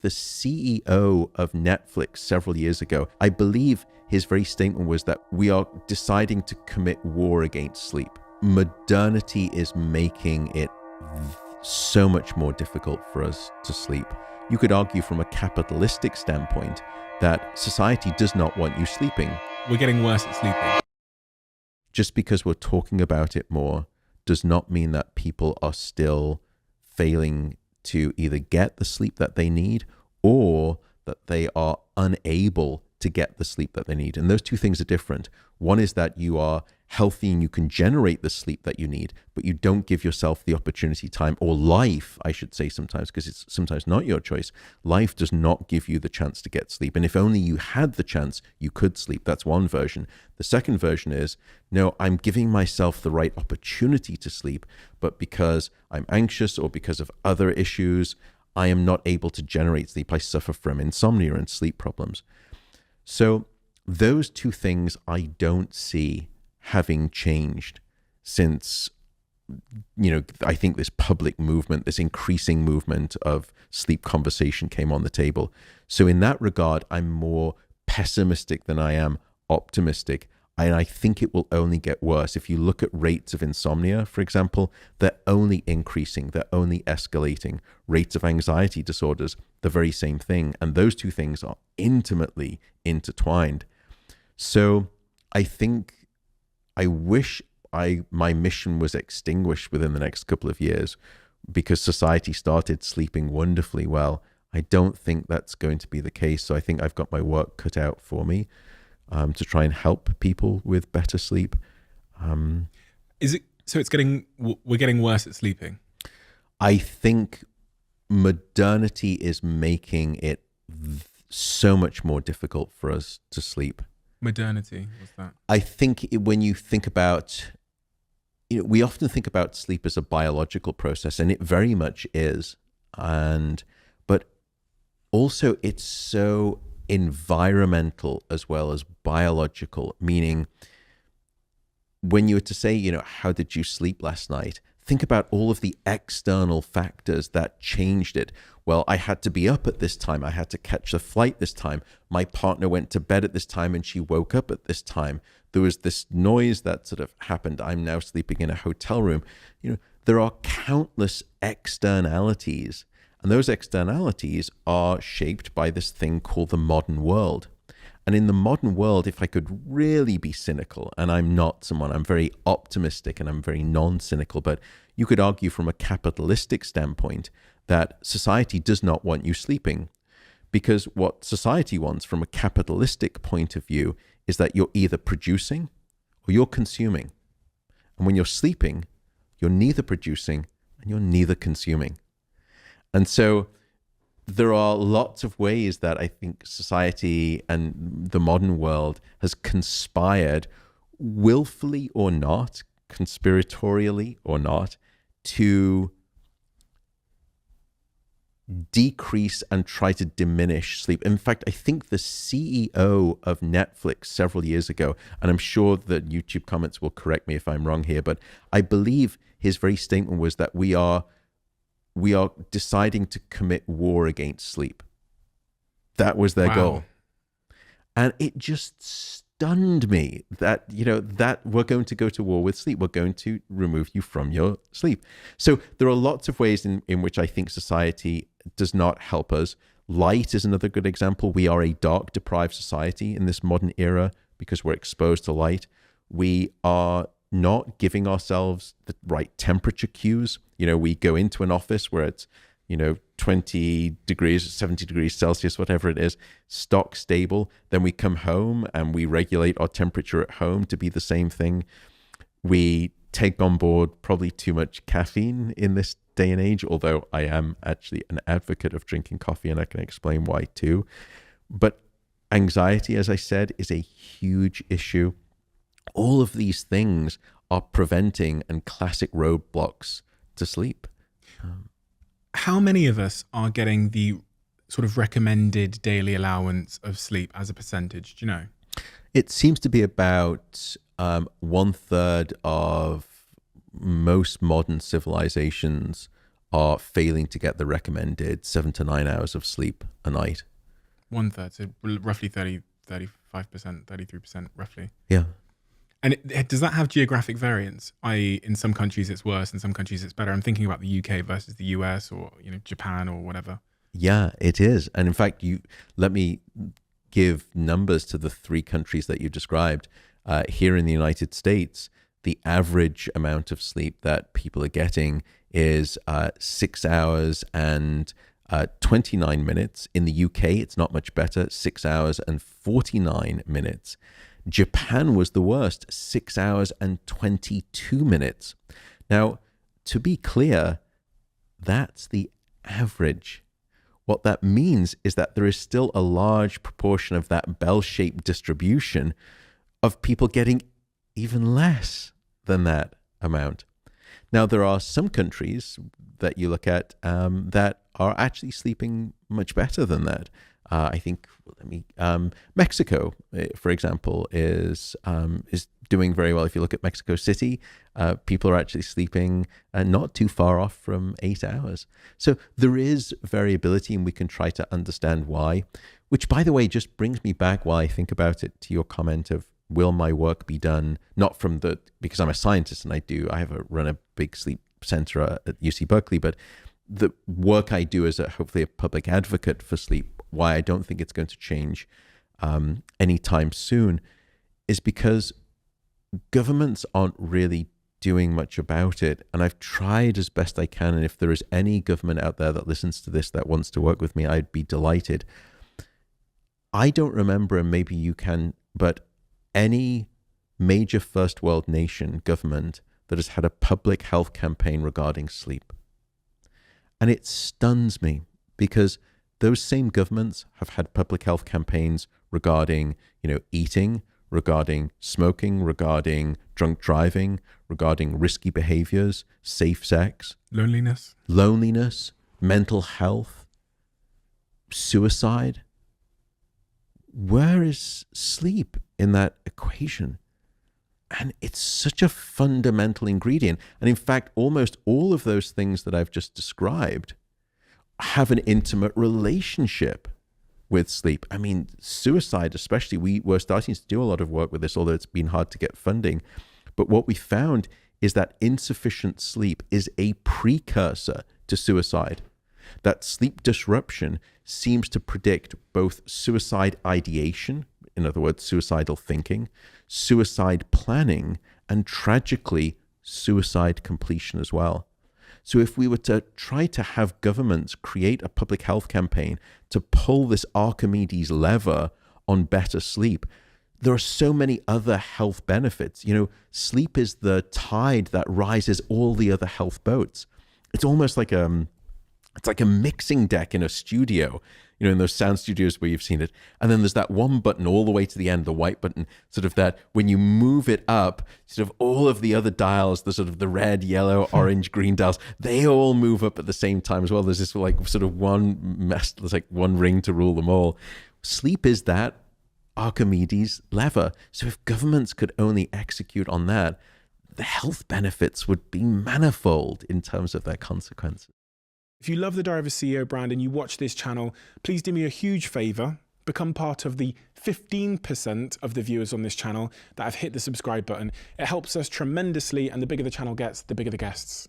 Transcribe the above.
the CEO of Netflix several years ago, I believe his very statement was that we are deciding to commit war against sleep. Modernity is making it so much more difficult for us to sleep. You could argue from a capitalistic standpoint that society does not want you sleeping. We're getting worse at sleeping. Just because we're talking about it more does not mean that people are still failing to either get the sleep that they need or that they are unable to get the sleep that they need. And those two things are different. One is that you are healthy and you can generate the sleep that you need, but you don't give yourself the opportunity, time, or life, I should say sometimes, because it's sometimes not your choice. Life does not give you the chance to get sleep. And if only you had the chance, you could sleep. That's one version. The second version is, no, I'm giving myself the right opportunity to sleep, but because I'm anxious or because of other issues, I am not able to generate sleep. I suffer from insomnia and sleep problems. So those two things I don't see having changed since, I think this public movement, this increasing movement of sleep conversation came on the table. So in that regard, I'm more pessimistic than I am optimistic. And I think it will only get worse. If you look at rates of insomnia, for example, they're only increasing, they're only escalating. Rates of anxiety disorders, the very same thing. And those two things are intimately intertwined. So I wish my mission was extinguished within the next couple of years because society started sleeping wonderfully well. I don't think that's going to be the case. So I think I've got my work cut out for me to try and help people with better sleep. Is it so? We're getting worse at sleeping. I think modernity is making it so much more difficult for us to sleep. Modernity, what's that? I think when you think about, we often think about sleep as a biological process, and it very much is. But also it's so environmental as well as biological, meaning when you were to say, how did you sleep last night? Think about all of the external factors that changed it. Well, I had to be up at this time. I had to catch the flight this time. My partner went to bed at this time and she woke up at this time. There was this noise that sort of happened. I'm now sleeping in a hotel room. There are countless externalities, and those externalities are shaped by this thing called the modern world. And in the modern world, if I could really be cynical, and I'm not someone, I'm very optimistic and I'm very non-cynical, but you could argue from a capitalistic standpoint that society does not want you sleeping, because what society wants from a capitalistic point of view is that you're either producing or you're consuming. And when you're sleeping, you're neither producing and you're neither consuming. And so there are lots of ways that I think society and the modern world has conspired, willfully or not, conspiratorially or not, to decrease and try to diminish sleep. In fact, I think the CEO of Netflix several years ago, and I'm sure that YouTube comments will correct me if I'm wrong here, but I believe his very statement was that we are deciding to commit war against sleep. That was their goal. And it just stunned me that, that we're going to go to war with sleep. We're going to remove you from your sleep. So there are lots of ways in which I think society does not help us. Light is another good example. We are a dark deprived society in this modern era because we're exposed to light. We are not giving ourselves the right temperature cues. We go into an office where it's, 20 degrees, 70 degrees Celsius, whatever it is, stock stable. Then we come home and we regulate our temperature at home to be the same thing. We take on board probably too much caffeine in this day and age, although I am actually an advocate of drinking coffee and I can explain why too. But anxiety, as I said, is a huge issue. All of these things are preventing and classic roadblocks to sleep. How many of us are getting the sort of recommended daily allowance of sleep as a percentage? Do you know? It seems to be about 1/3 of most modern civilizations are failing to get the recommended 7 to 9 hours of sleep a night. 1/3, so roughly 35%, 33% roughly. Yeah. And does that have geographic variance? I.e., in some countries it's worse, in some countries it's better. I'm thinking about the UK versus the US, or Japan or whatever. Yeah, it is. And in fact, let me give numbers to the 3 countries that you described. Here in the United States, the average amount of sleep that people are getting is 6 hours and 29 minutes. In the UK, it's not much better, 6 hours and 49 minutes. Japan was the worst, 6 hours and 22 minutes. Now, to be clear, that's the average. What that means is that there is still a large proportion of that bell-shaped distribution of people getting even less than that amount. Now, there are some countries that you look at that are actually sleeping much better than that. I think Mexico, for example, is doing very well. If you look at Mexico City, people are actually sleeping not too far off from 8 hours. So there is variability, and we can try to understand why, which, by the way, just brings me back while I think about it to your comment of, will my work be done, not because I'm a scientist and I run a big sleep center at UC Berkeley, but the work I do as hopefully a public advocate for sleep, why I don't think it's going to change anytime soon, is because governments aren't really doing much about it. And I've tried as best I can. And if there is any government out there that listens to this that wants to work with me, I'd be delighted. I don't remember, and maybe you can, but any major first world nation government that has had a public health campaign regarding sleep. And it stuns me, because those same governments have had public health campaigns regarding, eating, regarding smoking, regarding drunk driving, regarding risky behaviors, safe sex, loneliness, mental health, suicide. Where is sleep in that equation? And it's such a fundamental ingredient. And in fact, almost all of those things that I've just described have an intimate relationship with sleep. I mean, suicide especially, we're starting to do a lot of work with this, although it's been hard to get funding. But what we found is that insufficient sleep is a precursor to suicide. That sleep disruption seems to predict both suicide ideation, in other words, suicidal thinking, suicide planning, and tragically, suicide completion as well. So if we were to try to have governments create a public health campaign to pull this Archimedes lever on better sleep, there are so many other health benefits. Sleep is the tide that rises all the other health boats. It's almost like it's like a mixing deck in a studio, in those sound studios where you've seen it. And then there's that one button all the way to the end, the white button, sort of that when you move it up, sort of all of the other dials, the sort of the red, yellow, orange, green dials, they all move up at the same time as well. There's this sort of there's like one ring to rule them all. Sleep is that Archimedes lever. So if governments could only execute on that, the health benefits would be manifold in terms of their consequences. If you love the Diary of a CEO brand and you watch this channel, please do me a huge favor. Become part of the 15% of the viewers on this channel that have hit the subscribe button. It helps us tremendously, and the bigger the channel gets, the bigger the guests.